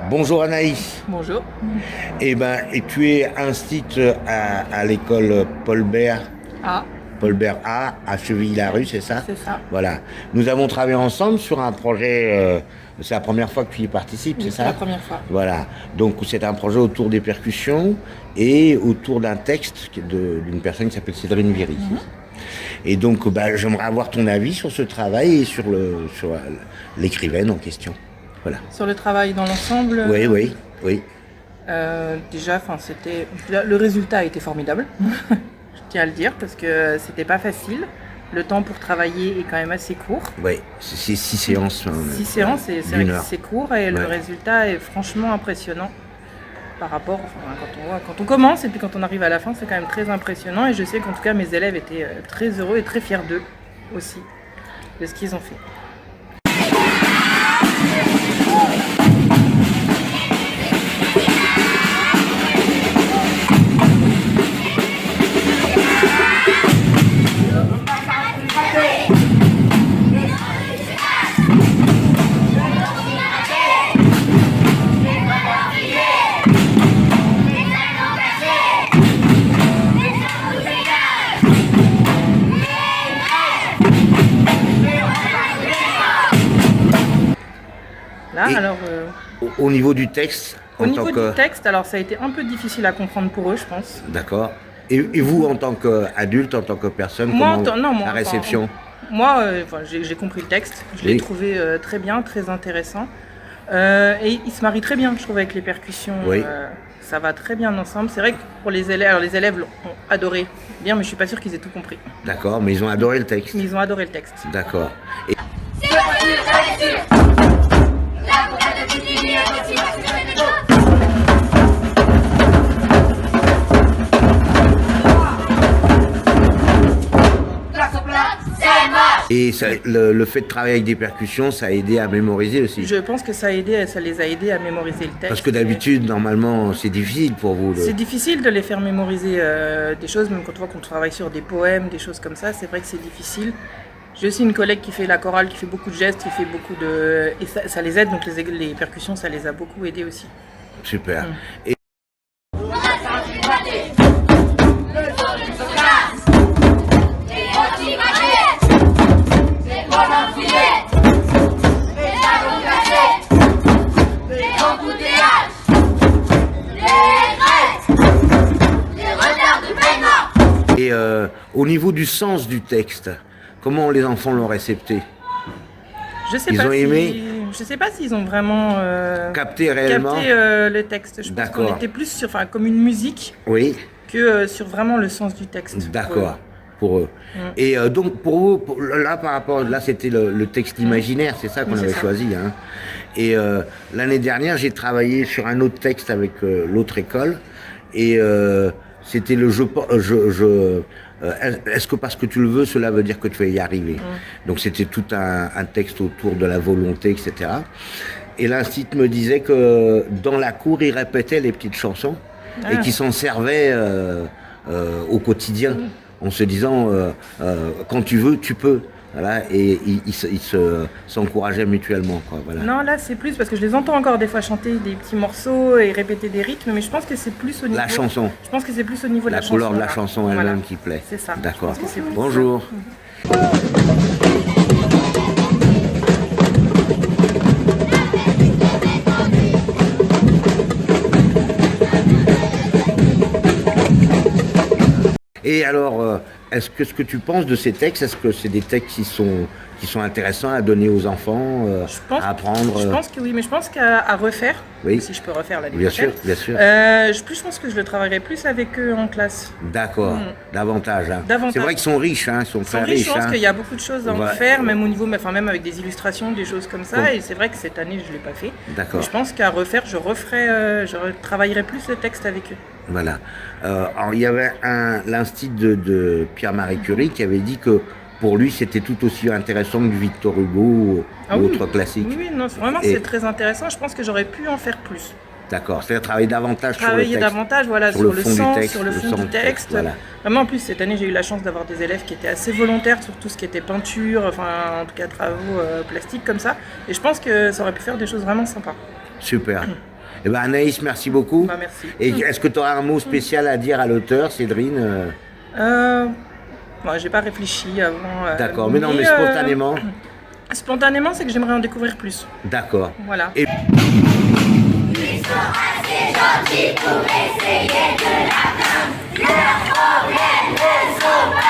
Bonjour Anaïs. Bonjour. Et tu es instite à l'école Paul Bert, Ah, Paul Bert A, à Chevilly-Larue, c'est ça? c'est ça. Voilà. Nous avons travaillé ensemble sur un projet, c'est la première fois que tu y participes, Oui, c'est c'est la ça? première fois. Voilà. Donc c'est un projet autour des percussions et autour d'un texte d'une personne qui s'appelle Cédrine Viry. Et donc j'aimerais avoir ton avis sur ce travail et sur l'écrivaine en question. Voilà. Sur le travail dans l'ensemble, Oui, oui, oui. déjà, le résultat a été formidable. Je tiens à le dire parce que c'était pas facile. Le temps pour travailler est quand même assez court. Oui, c'est 6 séances. 6 séances, et c'est vrai d'une que heure. c'est court et le Ouais. résultat est franchement impressionnant par rapport, quand on commence et puis quand on arrive à la fin, c'est quand même très impressionnant et je sais qu'en tout cas mes élèves étaient très heureux et très fiers d'eux aussi, de ce qu'ils ont fait. Là, Et- alors, Au niveau du texte, au en niveau tant que... du texte, alors ça a été un peu difficile à comprendre pour eux, je pense. D'accord. Et vous, en tant qu'adulte, en tant que personne, Moi, comment non, moi, la réception? j'ai compris le texte, je Oui. l'ai trouvé très bien, très intéressant. Et il se marie très bien, je trouve, avec les percussions. Oui. Ça va très bien ensemble. C'est vrai que pour les élèves, alors les élèves l'ont adoré bien, mais je suis pas sûre qu'ils aient tout compris. D'accord, mais ils ont adoré le texte. Mais ils ont adoré le texte. D'accord. Et, C'est voiture, ça est sûr. La bourrade de Bikini est aussi sur les dos. Place au plat, c'est moche. et le fait de travailler avec des percussions, ça a aidé à mémoriser aussi. Je pense que ça les a aidés à mémoriser le texte. Parce que d'habitude, normalement, c'est difficile pour vous. C'est difficile de les faire mémoriser des choses, même quand on voit qu'on travaille sur des poèmes, des choses comme ça, c'est vrai que c'est difficile. J'ai aussi une collègue qui fait la chorale, qui fait beaucoup de gestes, qui fait beaucoup de... Et ça les aide, donc les percussions, ça les a beaucoup aidés aussi. Super. Et, Le jour d'une sauvegarde. Les anti-maquettes. Les bonnes enfilées. Les jalons cachés. Les embouteillages. Les grèves. Les retards de paiement. au niveau du sens du texte, comment les enfants l'ont récepté? Je sais Ils pas ont aimé je sais pas s'ils ont vraiment Capté réellement? capté le texte. Je pense qu'on D'accord. était plus sur, comme une musique Oui. que sur vraiment le sens du texte. D'accord, pour eux. Et donc pour vous, là par rapport, là c'était le texte imaginaire, c'est ça qu'on Oui, c'est avait ça. choisi. Hein. Et l'année dernière, j'ai travaillé sur un autre texte avec l'autre école, et c'était le est-ce que parce que tu le veux, cela veut dire que tu vas y arriver. Donc c'était tout un texte autour de la volonté, etc. Et l'institut me disait que dans la cour, il répétait les petites chansons et qu'il s'en servait au quotidien, en se disant quand tu veux, tu peux. Voilà, et s'encourageaient mutuellement. Quoi, voilà. Non, là c'est plus parce que je les entends encore des fois chanter des petits morceaux et répéter des rythmes, mais je pense que c'est plus au niveau. La chanson, Je pense que c'est plus au niveau de la la couleur chanson. de la là. chanson elle-même Voilà. qui plaît. C'est ça. D'accord. Je pense que c'est plus Bonjour. Et alors, est-ce que ce que tu penses de ces textes, est-ce que c'est des textes qui sont intéressants à donner aux enfants, à apprendre Je pense que oui, mais je pense qu'à refaire, Oui. si je peux refaire la Bien sûr, bien sûr. je pense que je le travaillerai plus avec eux en classe. D'accord, davantage. Hein. Davantage. C'est vrai qu'ils sont riches, hein, ils sont très Je riches. pense Hein. qu'il y a beaucoup de choses à en Ouais. faire, même au niveau, même avec des illustrations, des choses comme ça. Bon. Et c'est vrai que cette année, je ne l'ai pas fait. D'accord. Mais je pense qu'à refaire, je travaillerai plus le texte avec eux. Voilà. Alors, il y avait l'institut de Pierre-Marie Curie qui avait dit que pour lui, c'était tout aussi intéressant que du Victor Hugo ou Oui. autre classique. Oui, non, vraiment, Et- c'est très intéressant. Je pense que j'aurais pu en faire plus. D'accord, c'est-à-dire travailler davantage Travailler sur le texte. davantage voilà, sur sur le le fond du sens, texte, sur le le fond sens du du texte, texte. voilà. Vraiment, en plus, cette année, j'ai eu la chance d'avoir des élèves qui étaient assez volontaires sur tout ce qui était peinture, enfin, en tout cas, travaux plastiques comme ça. Et je pense que ça aurait pu faire des choses vraiment sympas. Super. Eh ben Anaïs, merci beaucoup. Bah, merci. Et est-ce que tu auras un mot spécial à dire à l'auteur, Cédrine Bon, j'ai pas réfléchi avant. D'accord, mais non, mais spontanément. Spontanément, c'est que j'aimerais en découvrir plus. D'accord. Voilà. Et Ils sont assez gentils pour essayer de l'atteindre. Leurs problèmes ne sont pas